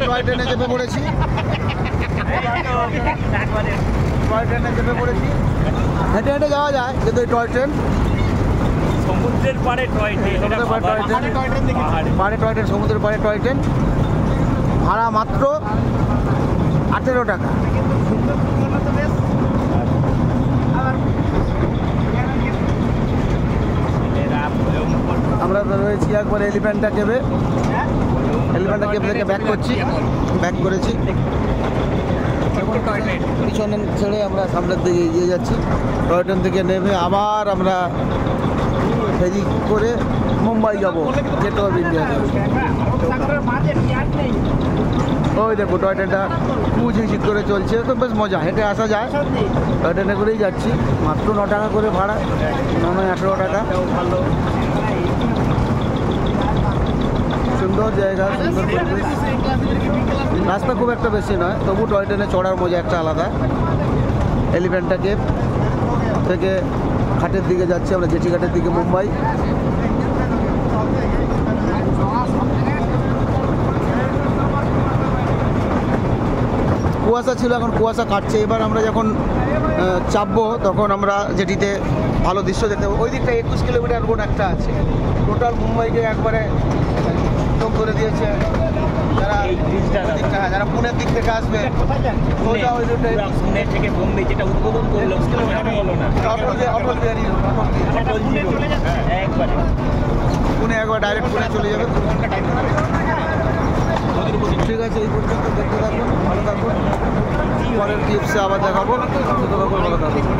Toy ট্রেনে চেপে পড়েছি। টয় ট্রেনে চেপে পড়েছি। হেঁটে হেঁটে যাওয়া যায় কিন্তু এই টয় ট্রেন সমুদ্রের পাড়ে টয় ট্রেন, পাড়ে টয় ট্রেন, সমুদ্রের পাড়ে টয় ট্রেন, ভাড়া মাত্র 18 টাকা। আমরা রয়েছি একবার এলিফ্যান্টা কেভে। এলিফ্যান্টা কেভ থেকে ব্যাক করেছি। পিছনে ছেড়ে আমরা সামনের দিকে এগিয়ে যাচ্ছি। টয় ট্রেন থেকে নেমে আবার আমরা ফেরি করে মুম্বাই যাবো, গেট অফ ইন্ডিয়া। ওই দেখো টয় ট্রেনটা ঝিকঝিক করে চলছে, তো বেশ মজা, হেঁটে আসা যায়। টয় ট্রেনে করেই যাচ্ছি, মাত্র 9 টাকা করে ভাড়া, 18 টাকা। সুন্দর জায়গা, সুন্দর পরিবেশ। রাস্তা খুব একটা বেশি নয়, তবু টয় ট্রেনে চড়ার মজা একটা আলাদা। এলিফ্যান্টা কেভ থেকে ঘাটের দিকে যাচ্ছি আমরা, জেটি ঘাটের দিকে, মুম্বাই। কুয়াশা ছিল, এখন কুয়াশা কাটছে। এবার আমরা যখন চাপবো তখন আমরা যেটিতে ভালো দৃশ্য দেখতে পাবো। ওই দিকটা 21 কিলোমিটার রোড একটা আছে, টোটাল মুম্বাইকে একবারে চোখ করে দিয়েছে। যারা পুনের দিক থেকে আসবে, পুনে থেকে বোম্বে যেটা উদ্বোধন করলো, পুনে একবার ডাইরেক্ট পুনে চলে যাবে। ঠিক আছে, এই পর্যন্ত দেখতে থাকুন, ভালো থাকুন। পরের ক্লিপসে আবার দেখাবো, ভালো থাকুন।